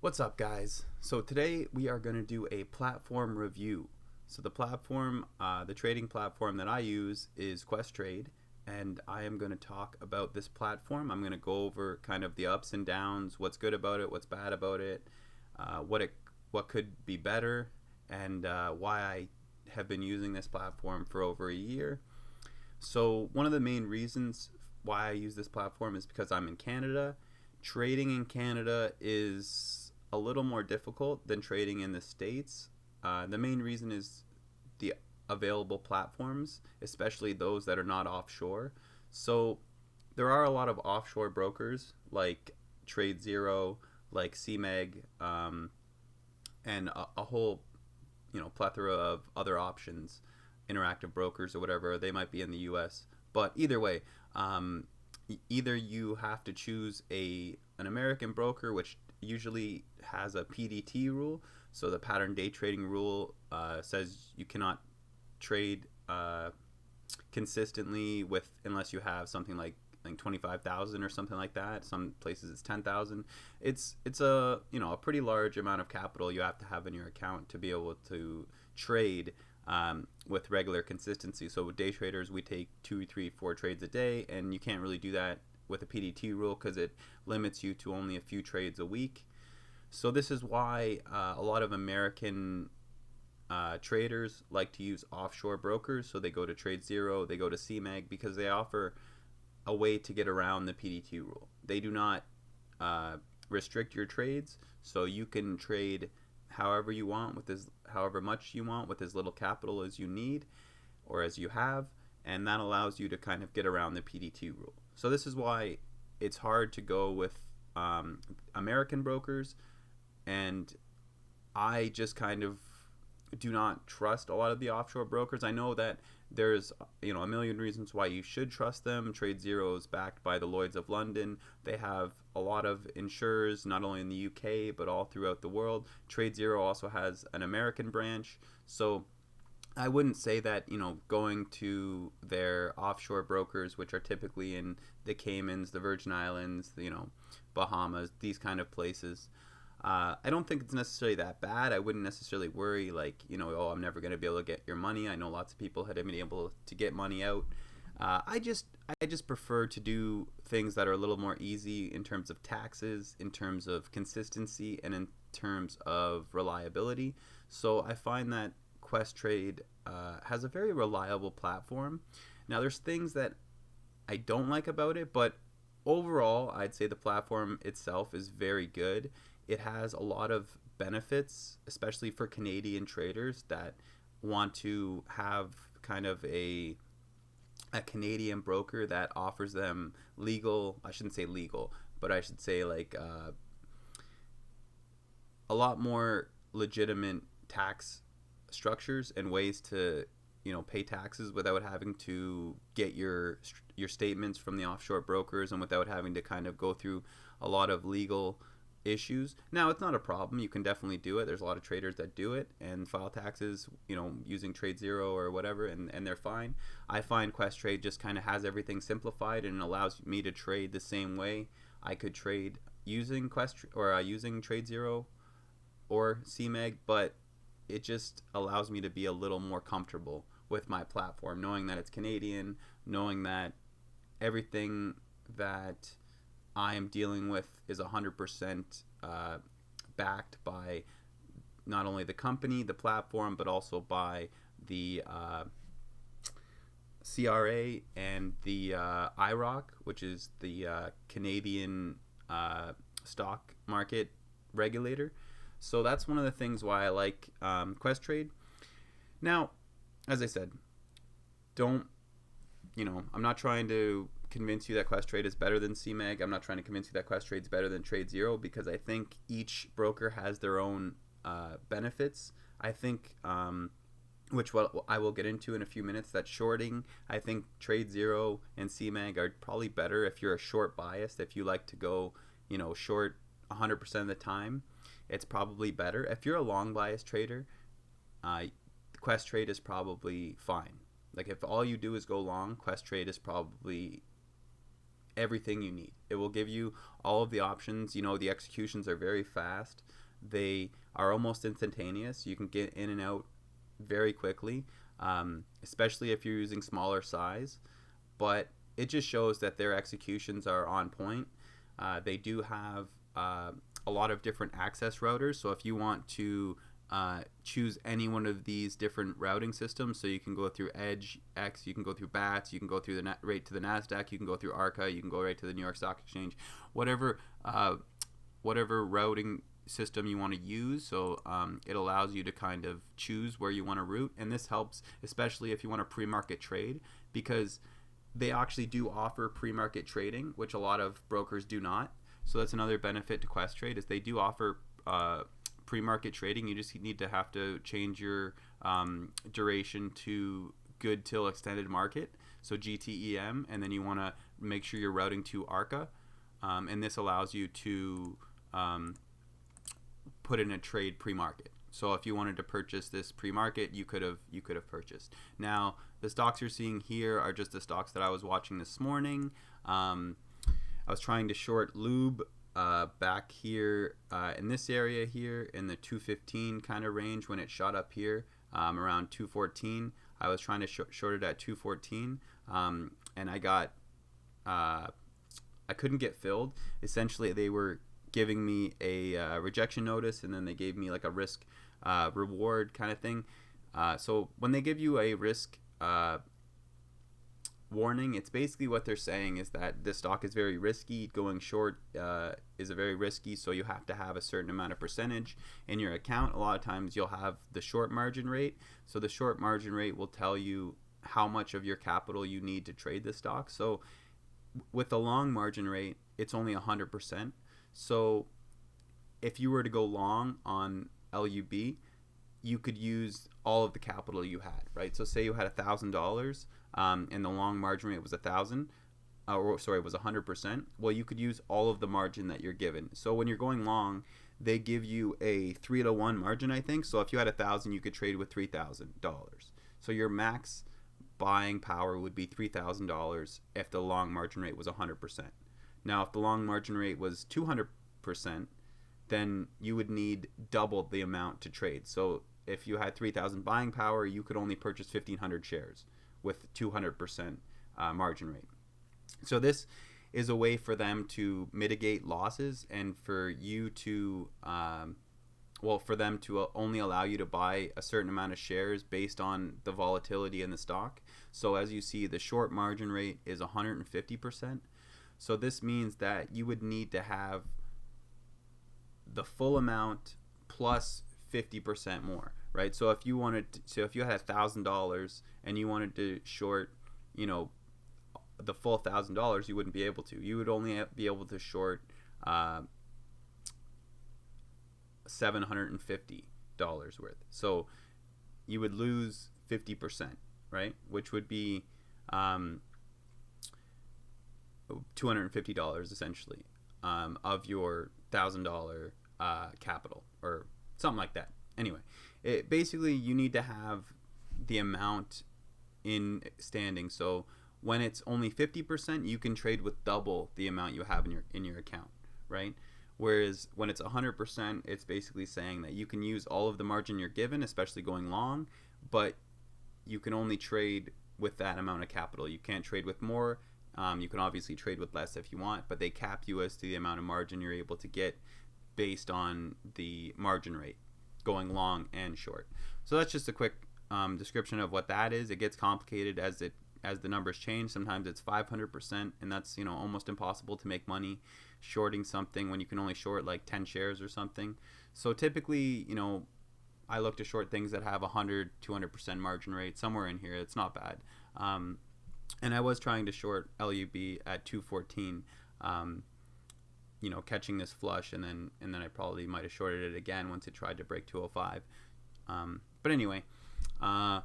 What's up, guys? So today we are going to do a platform review. So the trading platform that I use is Questrade, and I am going to talk about this platform. I'm going to go over kind of the ups and downs, what's good about it, what's bad about it, uh, what it what could be better, and why I have been using this platform for over a year. So one of the main reasons why I use this platform is because I'm in Canada. Trading in Canada is a little more difficult than trading in the States. The main reason is the available platforms, especially those that are not offshore. So there are a lot of offshore brokers like Trade Zero, like CMEG, and a whole plethora of other options, interactive brokers or whatever. They might be in the U.S. But either way, um, either you have to choose an American broker, which usually has a PDT rule. So the pattern day trading rule says you cannot trade consistently with unless you have something like 25,000 or something like that. Some places it's 10,000. It's a pretty large amount of capital you have to have in your account to be able to trade with regular consistency. So with day traders, we take 2, 3, 4 trades a day, and you can't really do that with a PDT rule because it limits you to only a few trades a week. So this is why a lot of American traders like to use offshore brokers. So they go to Trade Zero, they go to CMEG because they offer a way to get around the PDT rule. They do not uh, restrict your trades, so you can trade however you want however much you want with as little capital as you need or as you have, and that allows you to kind of get around the PDT rule. So this is why it's hard to go with American brokers, and I just kind of do not trust a lot of the offshore brokers. I know that there's a million reasons why you should trust them. Trade Zero is backed by the Lloyd's of London. They have a lot of insurers, not only in the UK but all throughout the world. Trade Zero also has an American branch. So I wouldn't say that going to their offshore brokers, which are typically in the Caymans, the Virgin Islands, Bahamas, these kind of places. I don't think it's necessarily that bad. I wouldn't necessarily worry oh, I'm never going to be able to get your money. I know lots of people had been able to get money out. I just prefer to do things that are a little more easy in terms of taxes, in terms of consistency, and in terms of reliability. So I find that Questrade has a very reliable platform. Now there's things that I don't like about it, but overall I'd say the platform itself is very good. It has a lot of benefits, especially for Canadian traders that want to have kind of a Canadian broker that offers them I shouldn't say legal, but I should say a lot more legitimate tax structures and ways to pay taxes without having to get your statements from the offshore brokers and without having to kind of go through a lot of legal issues. Now, it's not a problem. You can definitely do it. There's a lot of traders that do it and file taxes, using Trade Zero or whatever, and they're fine. I find Questrade just kind of has everything simplified and allows me to trade the same way I could trade using using Trade Zero or CMEG, but it just allows me to be a little more comfortable with my platform, knowing that it's Canadian, knowing that everything that I am dealing with is 100% backed by not only the company, the platform, but also by the CRA and the IROC, which is the Canadian stock market regulator. So that's one of the things why I like Questrade. Now, as I said, don't I'm not trying to convince you that Questrade is better than CMEG. I'm not trying to convince you that Questrade is better than Trade Zero because I think each broker has their own benefits. I think, I will get into in a few minutes, that shorting, I think Trade Zero and CMEG are probably better if you're a short biased. If you like to go, short 100% of the time, it's probably better. If you're a long bias trader, Questrade is probably fine. Like if all you do is go long, Questrade is probably everything you need. It will give you all of the options. You know, the executions are very fast. They are almost instantaneous. You can get in and out very quickly, especially if you're using smaller size. But it just shows that their executions are on point. They do have a lot of different access routers. So if you want to choose any one of these different routing systems, so you can go through Edge X, you can go through BATS, you can go through right to the NASDAQ, you can go through ARCA, you can go right to the New York Stock Exchange, whatever routing system you want to use. So it allows you to kind of choose where you want to route, and this helps especially if you want to pre-market trade, because they actually do offer pre-market trading, which a lot of brokers do not. So that's another benefit to Questrade, is they do offer pre-market trading. You just need to have to change your duration to good till extended market, so GTEM, and then you want to make sure you're routing to ARCA, and this allows you to put in a trade pre-market. So if you wanted to purchase this pre-market, you could have purchased. Now the stocks you're seeing here are just the stocks that I was watching this morning. I was trying to short Lube back here in this area here in the 215 kind of range when it shot up here around 214. I was trying to short it at 214, and I got I couldn't get filled. Essentially, they were giving me a rejection notice, and then they gave me like a risk reward kind of thing. So when they give you a risk warning, it's basically what they're saying is that this stock is very risky. Going short is a very risky, so you have to have a certain amount of percentage in your account. A lot of times you'll have the short margin rate. So the short margin rate will tell you how much of your capital you need to trade the stock. So with the long margin rate, it's only 100%. So if you were to go long on LUB, you could use all of the capital you had, right? So say you had $1,000 and the long margin rate was 1,000, or sorry, it was 100%. Well, you could use all of the margin that you're given. So when you're going long, they give you a 3-to-1 margin, I think. So if you had 1,000, you could trade with $3,000. So your max buying power would be $3,000 if the long margin rate was 100%. Now, if the long margin rate was 200%, then you would need double the amount to trade. So if you had 3,000 buying power, you could only purchase 1,500 shares with 200% margin rate. So this is a way for them to mitigate losses, and for you to, for them to only allow you to buy a certain amount of shares based on the volatility in the stock. So as you see, the short margin rate is 150%. So this means that you would need to have the full amount plus 50% more, right? So if you if you had $1,000 and you wanted to short, the full $1,000, you wouldn't be able to. You would only be able to short $750 worth. So you would lose 50%, right? Which would be $250 essentially of your $1,000 capital or something like that. Anyway, basically you need to have the amount in standing. So when it's only 50%, you can trade with double the amount you have in your account, right? Whereas when it's 100%, it's basically saying that you can use all of the margin you're given, especially going long, but you can only trade with that amount of capital. You can't trade with more. You can obviously trade with less if you want, but they cap you as to the amount of margin you're able to get based on the margin rate, going long and short. So that's just a quick description of what that is. It gets complicated as the numbers change. Sometimes it's 500%, and that's almost impossible to make money shorting something when you can only short like 10 shares or something. So typically, I look to short things that have 100-200% margin rate, somewhere in here. It's not bad. And I was trying to short LUB at 214, catching this flush, and then I probably might have shorted it again once it tried to break 205. But anyway, when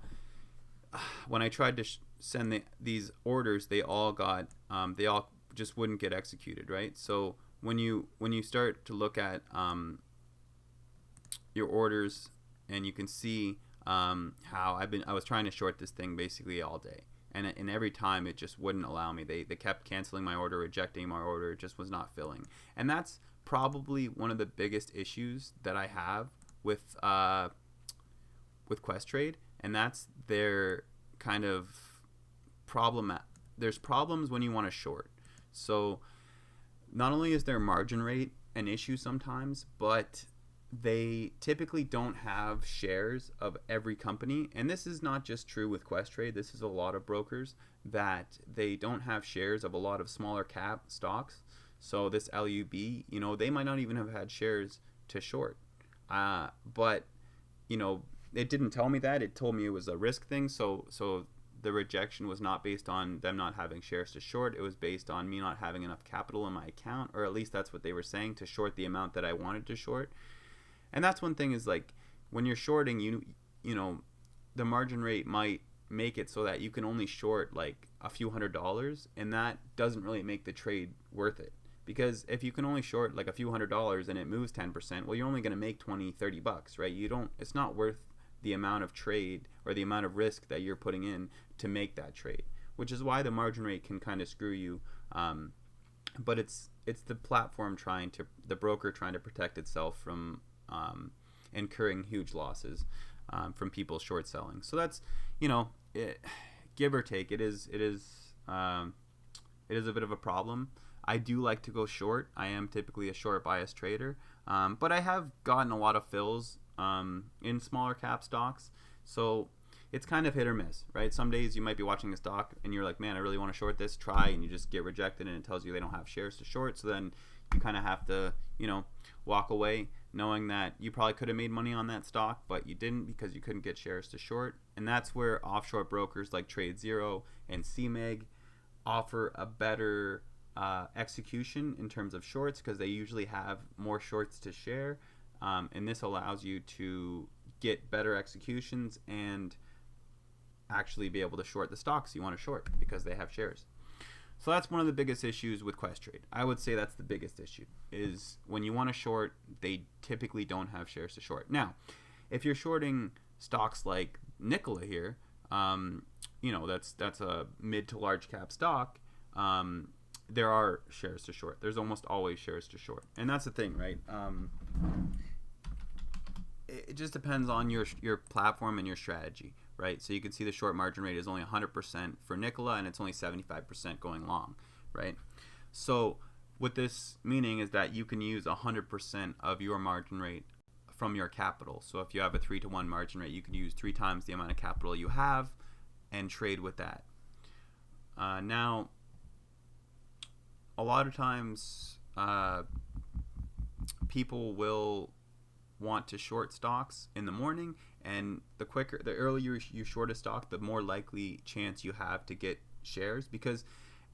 I tried to send these orders, they all just wouldn't get executed, right? So when you start to look at your orders, and you can see how I was trying to short this thing basically all day, and every time it just wouldn't allow me. They kept canceling my order, rejecting my order. It just was not filling. And that's probably one of the biggest issues that I have with Questrade, and that's their kind of problem. There's problems when you want to short. So not only is their margin rate an issue sometimes, but they typically don't have shares of every company. And this is not just true with Questrade. This is a lot of brokers that they don't have shares of a lot of smaller cap stocks. So this LUB, they might not even have had shares to short. But, it didn't tell me that. It told me it was a risk thing. So the rejection was not based on them not having shares to short. It was based on me not having enough capital in my account, or at least that's what they were saying, to short the amount that I wanted to short. And that's one thing, is like when you're shorting, the margin rate might make it so that you can only short like a few $100s, and that doesn't really make the trade worth it. Because if you can only short like a few $100s and it moves 10%, well, you're only going to make $20-$30, right? It's not worth the amount of trade or the amount of risk that you're putting in to make that trade, which is why the margin rate can kind of screw you. But it's the platform the broker trying to protect itself from incurring huge losses from people short selling. So that's, give or take, it is a bit of a problem. I do like to go short. I am typically a short bias trader, but I have gotten a lot of fills in smaller cap stocks. So it's kind of hit or miss, right? Some days you might be watching a stock and you're like, man, I really want to short this, try, and you just get rejected and it tells you they don't have shares to short. So then you kind of have to, walk away knowing that you probably could have made money on that stock, but you didn't because you couldn't get shares to short. And that's where offshore brokers like TradeZero and CMEG offer a better execution in terms of shorts, because they usually have more shorts to share. And this allows you to get better executions and actually be able to short the stocks you want to short because they have shares. So that's one of the biggest issues with Questrade. I would say that's the biggest issue, is when you want to short, they typically don't have shares to short. Now, if you're shorting stocks like Nikola here, that's a mid to large cap stock, there are shares to short. There's almost always shares to short. And that's the thing, right? It just depends on your platform and your strategy, right? So you can see the short margin rate is only 100% for Nikola, and it's only 75% going long, right? So what this meaning is that you can use 100% of your margin rate from your capital. So if you have a 3-to-1 margin rate, you can use 3 times the amount of capital you have and trade with that. Now, a lot of times people will want to short stocks in the morning, and the earlier you short a stock, the more likely chance you have to get shares, because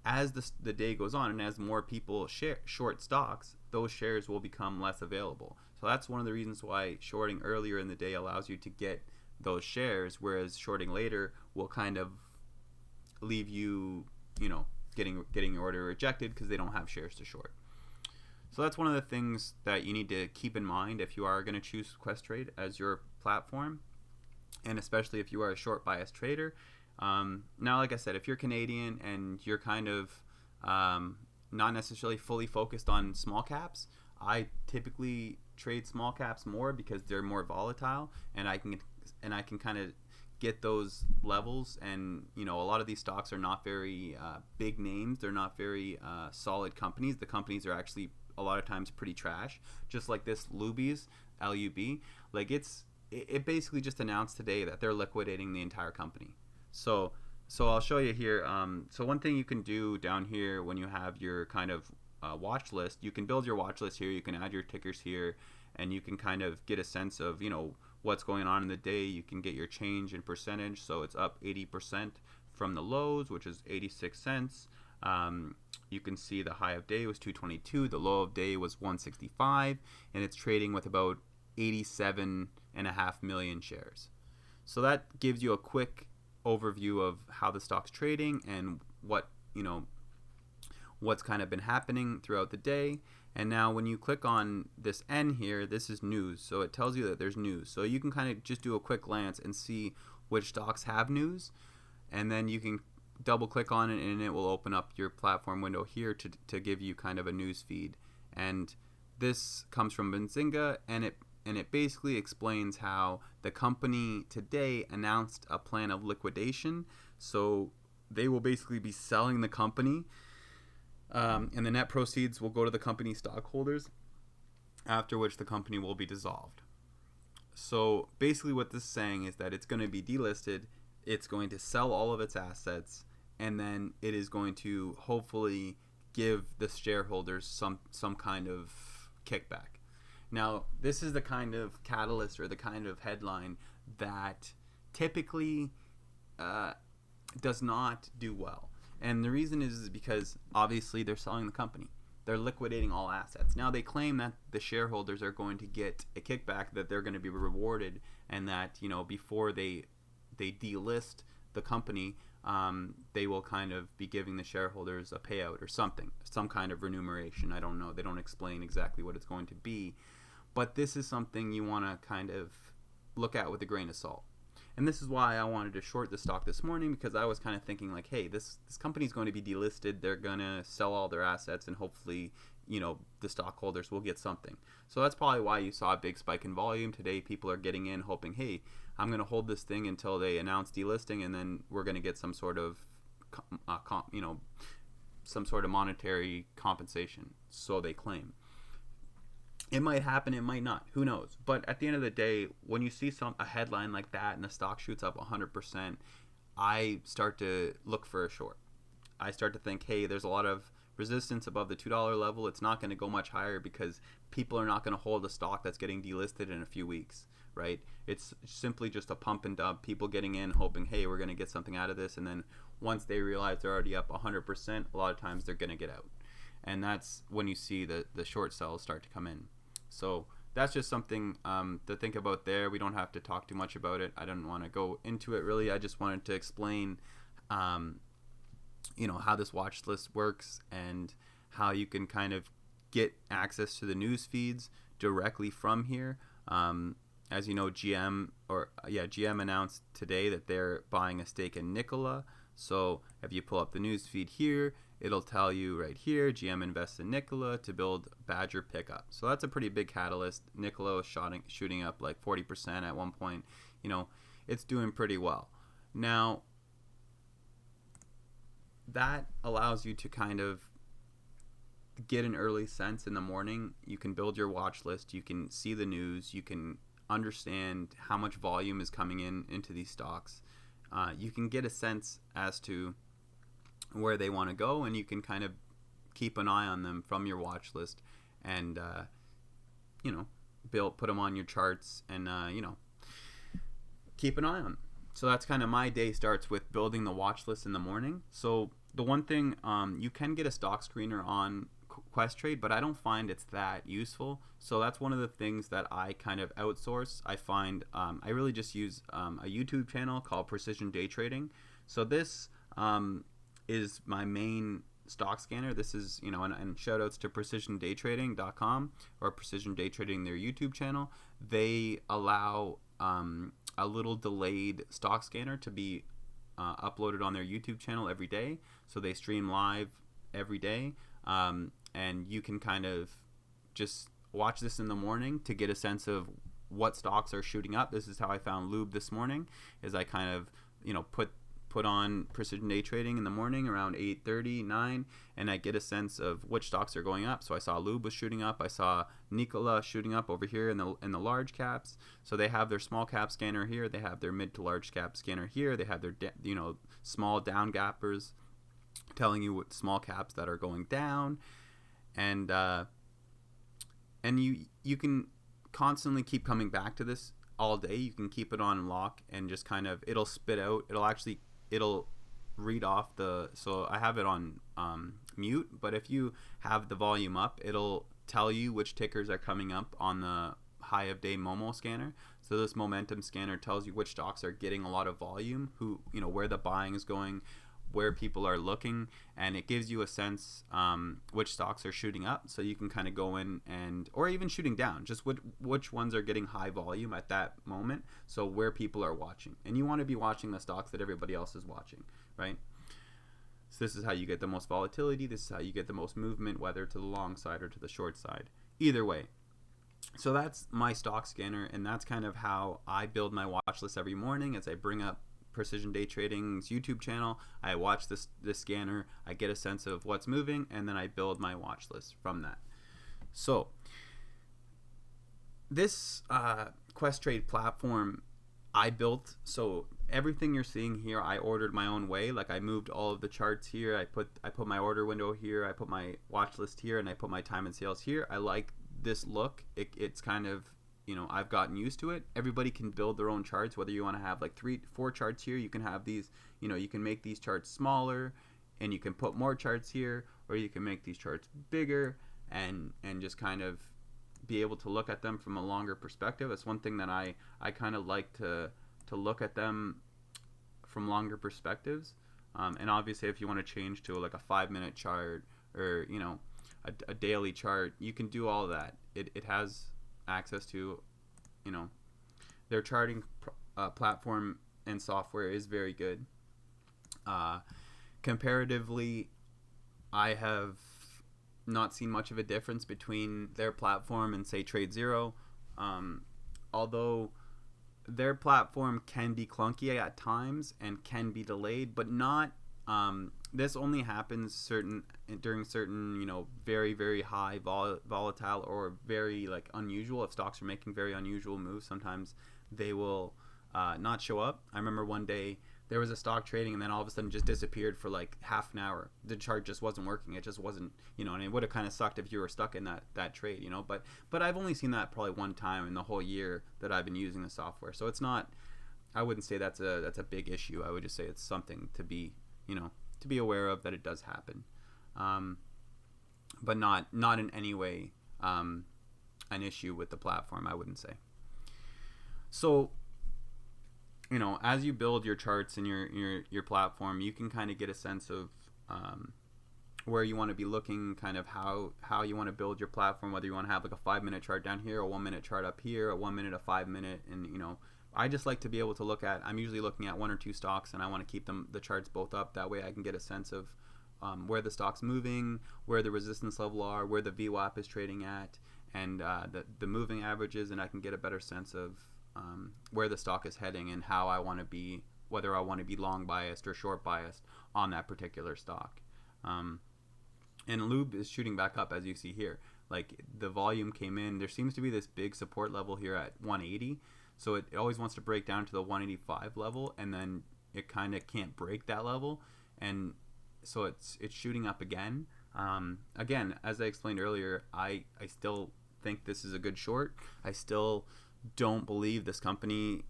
as the day goes on and as more people short stocks, those shares will become less available. So that's one of the reasons why shorting earlier in the day allows you to get those shares, whereas shorting later will kind of leave you, getting your order rejected because they don't have shares to short. So that's one of the things that you need to keep in mind if you are going to choose Questrade as your platform, and especially if you are a short bias trader. Now, like I said, if you're Canadian and you're kind of not necessarily fully focused on small caps, I typically trade small caps more because they're more volatile, and I can kind of get those levels. And a lot of these stocks are not very big names. They're not very solid companies. The companies are actually a lot of times pretty trash, just like this LUB. Like it basically just announced today that they're liquidating the entire company. So I'll show you here. So one thing you can do down here when you have your kind of watch list, you can build your watch list here, you can add your tickers here, and you can kind of get a sense of what's going on in the day. You can get your change in percentage. So it's up 80% from the lows, which is 86 cents. You can see the high of day was 222, the low of day was 165, and it's trading with about 87.5 million shares. So that gives you a quick overview of how the stock's trading and what's kind of been happening throughout the day. And now when you click on this N here, this is news. So it tells you that there's news. So you can kind of just do a quick glance and see which stocks have news, and then you can double click on it and it will open up your platform window here to give you kind of a news feed. And this comes from Benzinga, and it basically explains how the company today announced a plan of liquidation. So they will basically be selling the company, and the net proceeds will go to the company stockholders, after which the company will be dissolved. So basically what this is saying is that it's going to be delisted, it's going to sell all of its assets, and then it is going to hopefully give the shareholders some kind of kickback. Now, this is the kind of catalyst or the kind of headline that typically does not do well. And the reason is because obviously they're selling the company. They're liquidating all assets. Now, they claim that the shareholders are going to get a kickback, that they're going to be rewarded, and that, before they delist the company, they will kind of be giving the shareholders a payout or something, some kind of remuneration. I don't know. They don't explain exactly what it's going to be. But this is something you want to kind of look at with a grain of salt. And this is why I wanted to short the stock this morning, because I was kind of thinking like, hey, this company is going to be delisted. They're going to sell all their assets, and hopefully, the stockholders will get something. So that's probably why you saw a big spike in volume. Today, people are getting in hoping, hey, I'm going to hold this thing until they announce delisting, and then we're going to get some sort of, some sort of monetary compensation. So they claim. It might happen, it might not. Who knows? But at the end of the day, when you see a headline like that and the stock shoots up 100%, I start to look for a short. I start to think, hey, there's a lot of resistance above the $2 level. It's not going to go much higher because people are not going to hold a stock that's getting delisted in a few weeks, right? It's simply just a pump and dump. People getting in hoping, hey, we're going to get something out of this. And then once they realize they're already up 100%, a lot of times they're going to get out. And that's when you see the short sells start to come in. So that's just something to think about there. We don't have to talk too much about it. I don't want to go into it really. I just wanted to explain, how this watch list works and how you can kind of get access to the news feeds directly from here. As you know, GM announced today that they're buying a stake in Nikola. So if you pull up the news feed here, it'll tell you right here, GM invests in Nikola to build Badger pickup. So that's a pretty big catalyst. Nikola is shooting up like 40% at one point. It's doing pretty well. Now, that allows you to kind of get an early sense in the morning. You can build your watch list. You can see the news. You can understand how much volume is coming into these stocks. You can get a sense as to where they want to go, and you can kind of keep an eye on them from your watch list, and put them on your charts, and keep an eye on them. So that's kind of my day starts with building the watch list in the morning. So the one thing, you can get a stock screener on Questrade, but I don't find it's that useful. So that's one of the things that I kind of outsource. I find I really just use a YouTube channel called Precision Day Trading. So this is my main stock scanner. This is, and shout outs to precisiondaytrading.com or Precision Day Trading, their YouTube channel. They allow a little delayed stock scanner to be uploaded on their YouTube channel every day. So they stream live every day. And you can kind of just watch this in the morning to get a sense of what stocks are shooting up. This is how I found Lube this morning, is I kind of, put on Precision Day Trading in the morning around 8:30, 9, and I get a sense of which stocks are going up. So I saw Lube was shooting up. I saw Nikola shooting up over here in the large caps. So they have their small cap scanner here. They have their mid to large cap scanner here. They have their small down gappers telling you what small caps that are going down, and you can constantly keep coming back to this all day. You can keep it on lock and just kind of, it'll spit out, it'll read off so I have it on mute, but if you have the volume up, it'll tell you which tickers are coming up on the high of day Momo scanner. So this momentum scanner tells you which stocks are getting a lot of volume, where the buying is going, where people are looking, and it gives you a sense which stocks are shooting up, so you can kind of go in or even shooting down, just which ones are getting high volume at that moment, so where people are watching. And you want to be watching the stocks that everybody else is watching, right? So this is how you get the most volatility. This is how you get the most movement, whether to the long side or to the short side. Either way. So that's my stock scanner, and that's kind of how I build my watch list every morning. As I bring up Precision Day Trading's YouTube channel, I watch this scanner, I get a sense of what's moving, and then I build my watch list from that. So this Questrade platform I built, so everything you're seeing here I ordered my own way. Like I moved all of the charts here, I put my order window here, I put my watch list here, and I put my time and sales here. I like this look. It's kind of, you know, I've gotten used to it. Everybody can build their own charts, whether you want to have like 3-4 charts here. You can have these, you know, you can make these charts smaller and you can put more charts here, or you can make these charts bigger and just kind of be able to look at them from a longer perspective. That's one thing that I kind of like to look at them from longer perspectives. And obviously if you want to change to like a 5-minute chart, or, you know, a daily chart, you can do all of that. It has access to, you know, their charting platform and software is very good. Comparatively, I have not seen much of a difference between their platform and say TradeZero, although their platform can be clunky at times and can be delayed, but not this only happens during certain, you know, very, very high volatile or very like unusual. If stocks are making very unusual moves, sometimes they will not show up. I remember one day there was a stock trading and then all of a sudden just disappeared for like half an hour. The chart just wasn't working. It just wasn't, you know, and it would have kind of sucked if you were stuck in that trade, you know. But I've only seen that probably one time in the whole year that I've been using the software. So it's not, I wouldn't say that's a big issue. I would just say it's something to be, you know, to be aware of, that it does happen, but not in any way an issue with the platform, I wouldn't say. So, you know, as you build your charts and your platform, you can kind of get a sense of where you want to be looking, kind of how you want to build your platform, whether you want to have like a 5-minute chart down here, a 1-minute chart up here, a 1 minute, a 5 minute, and, you know, I just like to be able to look at, I'm usually looking at 1 or 2 stocks, and I want to keep the charts both up. That way I can get a sense of where the stock's moving, where the resistance level are, where the VWAP is trading at, and the moving averages, and I can get a better sense of where the stock is heading and how I want to be, whether I want to be long biased or short biased on that particular stock. And Lube is shooting back up, as you see here. Like the volume came in, there seems to be this big support level here at 180. So it always wants to break down to the 185 level, and then it kind of can't break that level, and so it's shooting up again. Again, as I explained earlier, I still think this is a good short. I still don't believe this company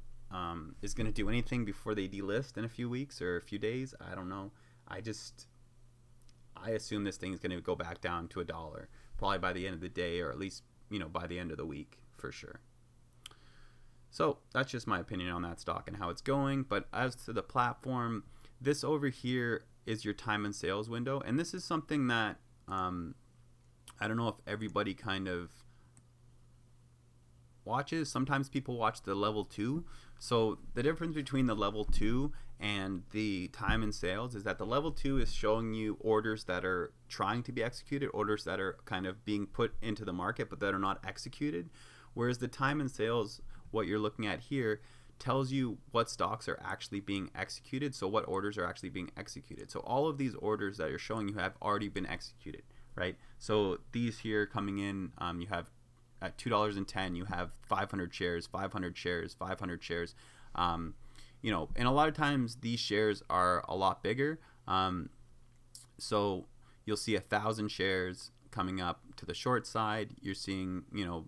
is going to do anything before they delist in a few weeks or a few days. I don't know. I assume this thing is going to go back down to $1, probably by the end of the day, or at least, you know, by the end of the week for sure. So that's just my opinion on that stock and how it's going. But as to the platform, this over here is your time and sales window. And this is something that I don't know if everybody kind of watches. Sometimes people watch the level 2. So the difference between the level 2 and the time and sales is that the level 2 is showing you orders that are trying to be executed, orders that are kind of being put into the market but that are not executed. Whereas the time and sales, what you're looking at here, tells you what stocks are actually being executed, so what orders are actually being executed. So all of these orders that you're showing you have already been executed, right? So these here coming in, you have at $2.10, you have 500 shares, 500 shares, 500 shares. You know, and a lot of times these shares are a lot bigger. So you'll see 1,000 shares coming up to the short side. You're seeing, you know,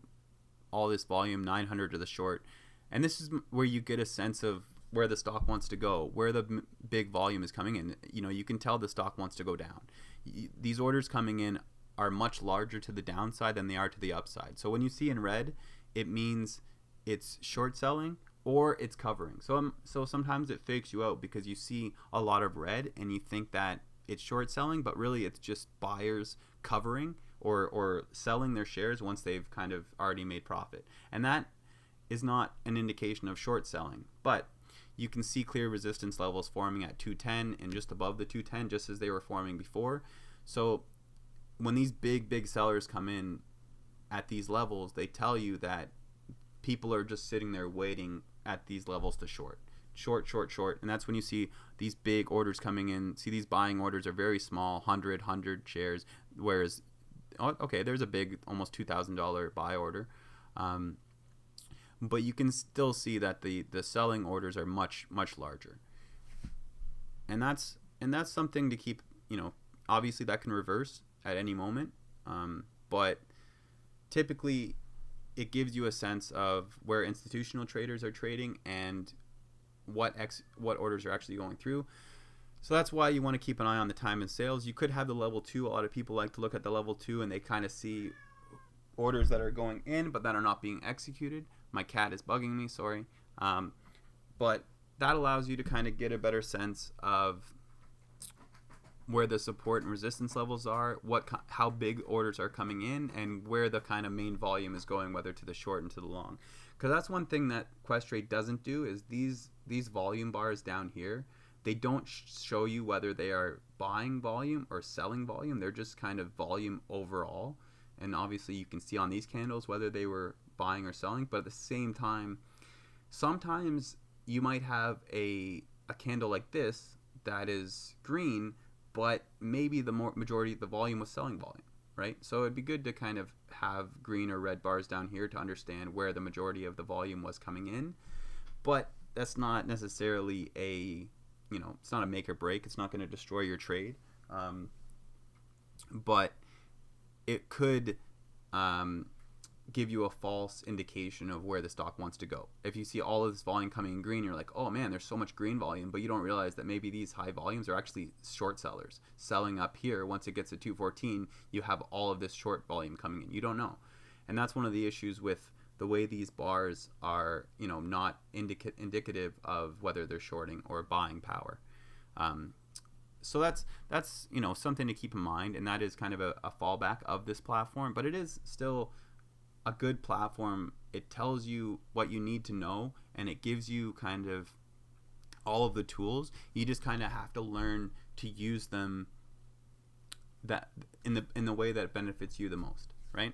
all this volume, 900 to the short. And this is where you get a sense of where the stock wants to go, where the big volume is coming in. You know, you can tell the stock wants to go down. These orders coming in are much larger to the downside than they are to the upside. So when you see in red, it means it's short selling or it's covering. So sometimes it fakes you out because you see a lot of red and you think that it's short selling, but really it's just buyers covering or selling their shares once they've kind of already made profit. And that is not an indication of short selling. But you can see clear resistance levels forming at 210 and just above the 210, just as they were forming before. So when these big sellers come in at these levels, they tell you that people are just sitting there waiting at these levels to short, and that's when you see these big orders coming in. See, these buying orders are very small, 100 shares, whereas okay, there's a big almost $2,000 buy order, but you can still see that the selling orders are much larger, and that's something to keep, obviously that can reverse at any moment, but typically it gives you a sense of where institutional traders are trading and what orders are actually going through. So that's why you want to keep an eye on the time and sales. You could have the level 2. A lot of people like to look at the level 2 and they kind of see orders that are going in but that are not being executed. My cat is bugging me, sorry. But that allows you to kind of get a better sense of where the support and resistance levels are, how big orders are coming in, and where the kind of main volume is going, whether to the short and to the long. Because that's one thing that Questrade doesn't do, is these volume bars down here, they don't show you whether they are buying volume or selling volume. They're just kind of volume overall. And obviously you can see on these candles whether they were buying or selling, but at the same time, sometimes you might have a candle like this that is green, but maybe the majority of the volume was selling volume, right? So it'd be good to kind of have green or red bars down here to understand where the majority of the volume was coming in. But that's not necessarily it's not a make or break. It's not going to destroy your trade. But it could give you a false indication of where the stock wants to go. If you see all of this volume coming in green, you're like, oh man, there's so much green volume, but you don't realize that maybe these high volumes are actually short sellers selling up here. Once it gets to 214, you have all of this short volume coming in. You don't know. And that's one of the issues with the way these bars are, not indicative of whether they're shorting or buying power. So that's something to keep in mind, and that is kind of a fallback of this platform, but it is still a good platform. It tells you what you need to know, and it gives you kind of all of the tools. You just kind of have to learn to use them that in the way that benefits you the most, right?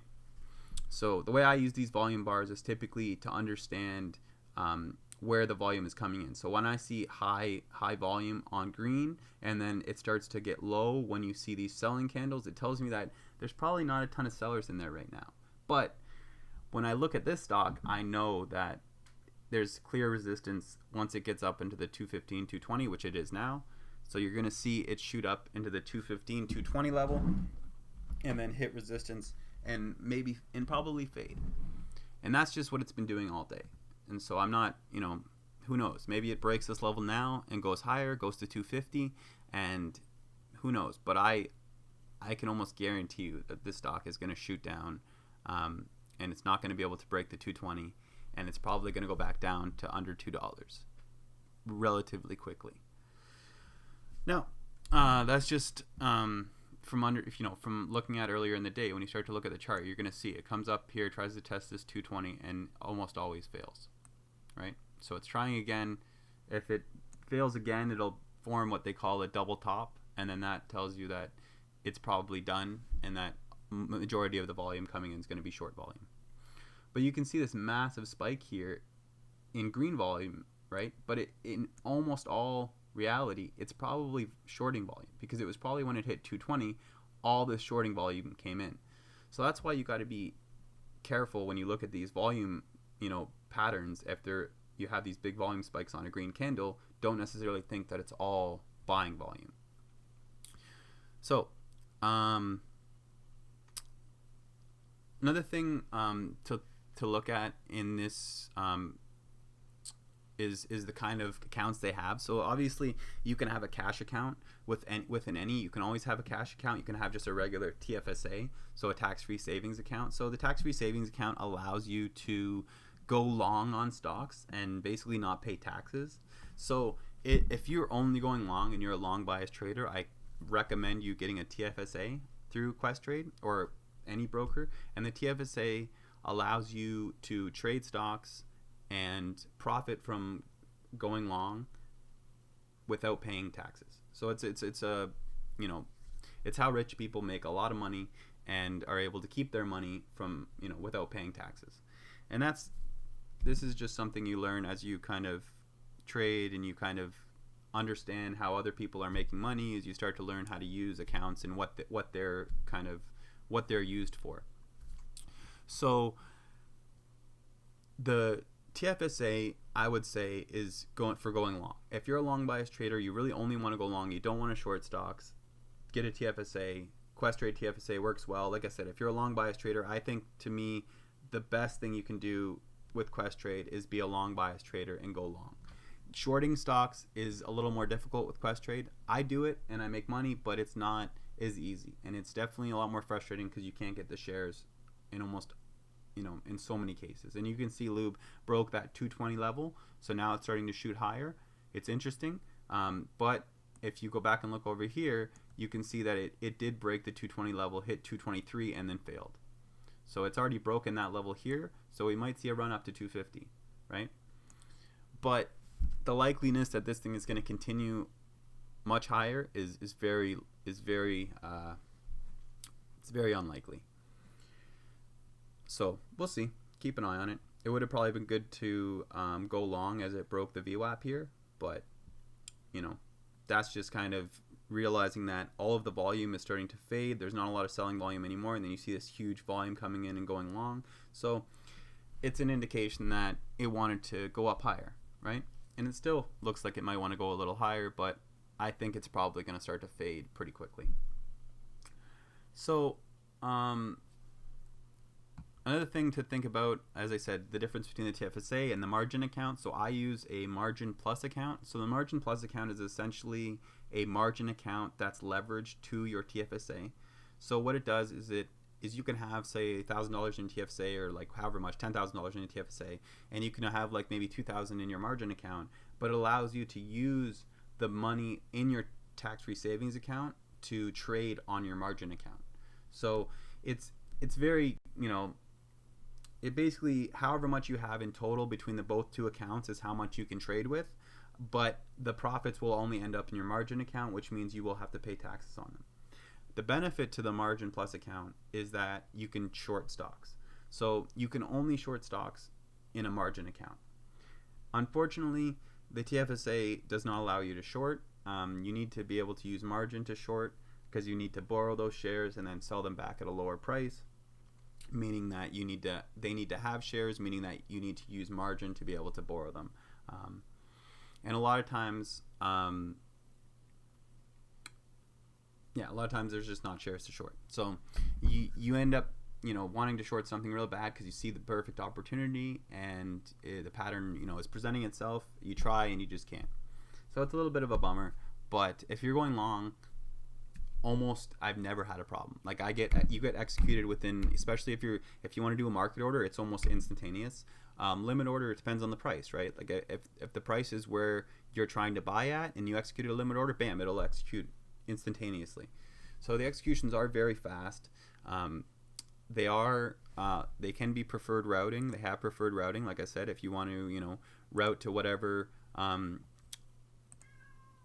So the way I use these volume bars is typically to understand where the volume is coming in. So when I see high volume on green, and then it starts to get low when you see these selling candles, it tells me that there's probably not a ton of sellers in there right now. But when I look at this stock, I know that there's clear resistance once it gets up into the 215, 220, which it is now. So you're going to see it shoot up into the 215, 220 level, and then hit resistance and probably fade. And that's just what it's been doing all day. And so I'm not, who knows? Maybe it breaks this level now and goes higher, goes to 250, and who knows? But I can almost guarantee you that this stock is going to shoot down, and it's not going to be able to break the 220, and it's probably going to go back down to under $2 relatively quickly. Now, that's just from looking at earlier in the day. When you start to look at the chart, you're going to see it comes up here, tries to test this 220, and almost always fails, right? So it's trying again. If it fails again, it'll form what they call a double top, and then that tells you that it's probably done, and that majority of the volume coming in is going to be short volume. But you can see this massive spike here in green volume, right? But in almost all reality, it's probably shorting volume, because it was probably when it hit 220, all this shorting volume came in. So that's why you got to be careful when you look at these volume, patterns. If you have these big volume spikes on a green candle, don't necessarily think that it's all buying volume. So another thing to look at in this is the kind of accounts they have. So obviously you can have a cash account within any. You can always have a cash account. You can have just a regular TFSA, so a tax-free savings account. So the tax-free savings account allows you to go long on stocks and basically not pay taxes. So if you're only going long and you're a long bias trader, I recommend you getting a TFSA through Questrade or any broker. And the TFSA allows you to trade stocks and profit from going long without paying taxes. So it's a, you know, it's how rich people make a lot of money and are able to keep their money from, you know, without paying taxes. And this is just something you learn as you kind of trade and you kind of understand how other people are making money, as you start to learn how to use accounts and what they're used for. So the TFSA, I would say, is going long. If you're a long bias trader, you really only want to go long. You don't want to short stocks. Get a TFSA. Questrade TFSA works well. Like I said, if you're a long bias trader, I think, to me, the best thing you can do with Questrade is be a long bias trader and go long. Shorting stocks is a little more difficult with Questrade. I do it and I make money, but it's not as easy, and it's definitely a lot more frustrating because you can't get the shares in almost, you know, in so many cases. And you can see Lube broke that 220 level, so now it's starting to shoot higher. It's interesting, but if you go back and look over here, you can see that it did break the 220 level, hit 223, and then failed. So it's already broken that level here, so we might see a run up to 250, right? But the likeliness that this thing is going to continue much higher is very unlikely. So we'll see. Keep an eye on it. It would have probably been good to go long as it broke the VWAP here, but you know, that's just kind of realizing that all of the volume is starting to fade. There's not a lot of selling volume anymore, and then you see this huge volume coming in and going long. So it's an indication that it wanted to go up higher, right? And it still looks like it might want to go a little higher, but I think it's probably going to start to fade pretty quickly. So another thing to think about, as I said, the difference between the TFSA and the margin account. So I use a margin plus account. So the margin plus account is essentially a margin account that's leveraged to your TFSA. So what it does is you can have, say, $1,000 in TFSA, or like however much, $10,000 in a TFSA, and you can have like maybe $2,000 in your margin account, but it allows you to use the money in your tax-free savings account to trade on your margin account. So it's very, you know, it basically, however much you have in total between the both two accounts is how much you can trade with, but the profits will only end up in your margin account, which means you will have to pay taxes on them. The benefit to the margin plus account is that you can short stocks. So you can only short stocks in a margin account. Unfortunately, the TFSA does not allow you to short. You need to be able to use margin to short, because you need to borrow those shares and then sell them back at a lower price, meaning that they need to have shares, meaning that you need to use margin to be able to borrow them. And a lot of times, there's just not shares to short. So you end up, you know, wanting to short something real bad because you see the perfect opportunity and the pattern, you know, is presenting itself. You try and you just can't. So it's a little bit of a bummer. But if you're going long, I've never had a problem. Like you get executed within, especially if you want to do a market order, it's almost instantaneous. Limit order, it depends on the price, right? Like if the price is where you're trying to buy at and you execute a limit order, bam, it'll execute instantaneously. So the executions are very fast. They can be preferred routing. They have preferred routing. Like I said, if you want to, you know, route to whatever,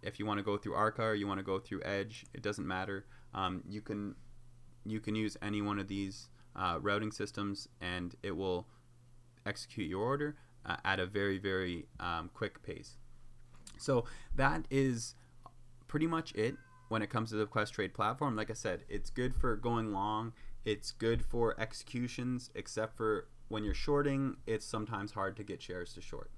if you want to go through Arca or you want to go through Edge, it doesn't matter. You can use any one of these routing systems, and it will execute your order at a very, very quick pace. So that is pretty much it when it comes to the Questrade platform. Like I said, it's good for going long. It's good for executions, except for when you're shorting, it's sometimes hard to get shares to short.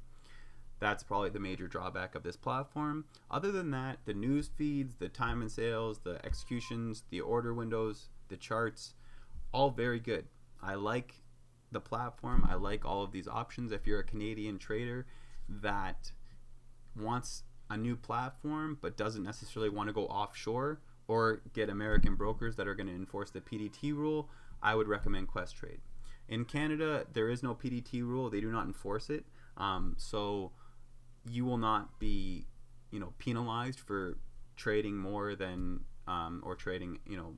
That's probably the major drawback of this platform. Other than that, the news feeds, the time and sales, the executions, the order windows, the charts, all very good. I like the platform. I like all of these options. If you're a Canadian trader that wants a new platform but doesn't necessarily want to go offshore or get American brokers that are going to enforce the PDT rule, I would recommend Questrade. In Canada, there is no PDT rule. They do not enforce it. So you will not be, you know, penalized for trading more than or trading, you know,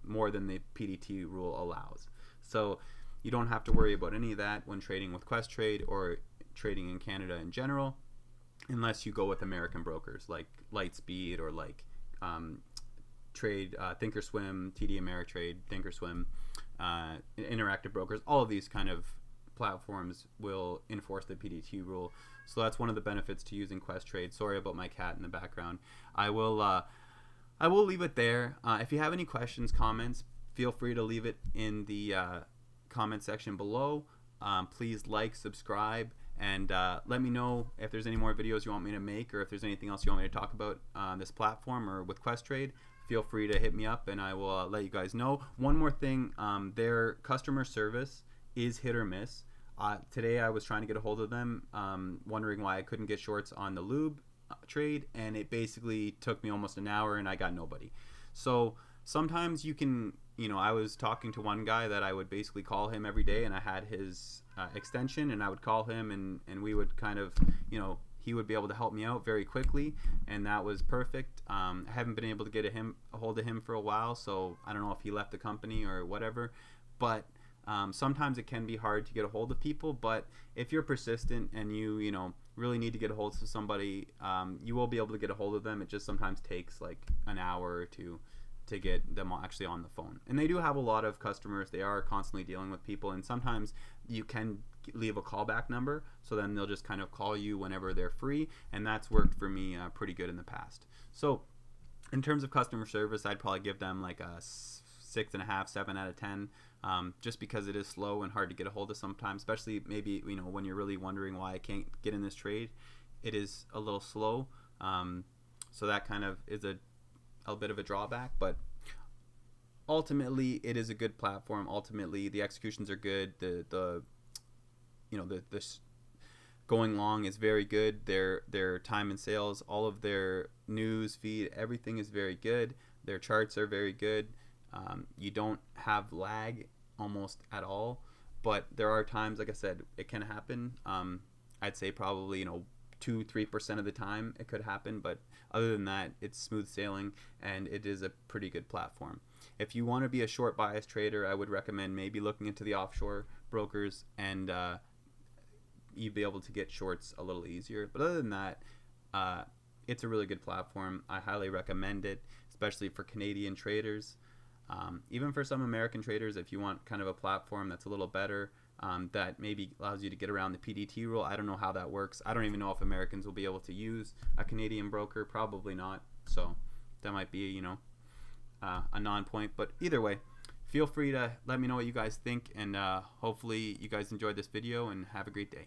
more than the PDT rule allows. So You don't have to worry about any of that when trading with Questrade or trading in Canada in general, unless you go with American brokers like Lightspeed or like Trade Thinkorswim, TD Ameritrade, Thinkorswim, Interactive Brokers. All of these kind of platforms will enforce the PDT rule. So that's one of the benefits to using Questrade. Sorry about my cat in the background. I will leave it there. If you have any questions, comments, feel free to leave it in the comment section below. Please like, subscribe, and let me know if there's any more videos you want me to make, or if there's anything else you want me to talk about on this platform or with Questrade. Feel free to hit me up, and I will let you guys know. One more thing, their customer service is hit or miss. Today I was trying to get a hold of them, wondering why I couldn't get shorts on the lube trade, and it basically took me almost an hour, and I got nobody. So sometimes you can, I was talking to one guy that I would basically call him every day, and I had his extension, and I would call him, and we would kind of, he would be able to help me out very quickly, and that was perfect. I haven't been able to get a hold of him for a while, so I don't know if he left the company or whatever, but sometimes it can be hard to get a hold of people. But if you're persistent and you really need to get a hold of somebody, you will be able to get a hold of them. It just sometimes takes like an hour or two to get them actually on the phone. And they do have a lot of customers. They are constantly dealing with people, and sometimes you can leave a callback number, so then they'll just kind of call you whenever they're free, and that's worked for me pretty good in the past. So in terms of customer service, I'd probably give them like a 6.5, 7 out of 10, just because it is slow and hard to get a hold of sometimes, especially maybe when you're really wondering why I can't get in this trade. It is a little slow, so that kind of is a bit of a drawback, but ultimately it is a good platform. Ultimately the executions are good. The going long is very good. Their time and sales, all of their news feed, everything is very good. Their charts are very good. You don't have lag almost at all, but there are times, like I said, it can happen. I'd say probably 2-3% of the time it could happen, but other than that, it's smooth sailing, and it is a pretty good platform. If you want to be a short bias trader, I would recommend maybe looking into the offshore brokers, and you'd be able to get shorts a little easier. But other than that, it's a really good platform. I highly recommend it, especially for Canadian traders. Even for some American traders, if you want kind of a platform that's a little better, that maybe allows you to get around the PDT rule. I don't know how that works. I don't even know if Americans will be able to use a Canadian broker. Probably not. So that might be, a non-point. But either way, feel free to let me know what you guys think, and hopefully you guys enjoyed this video, and have a great day.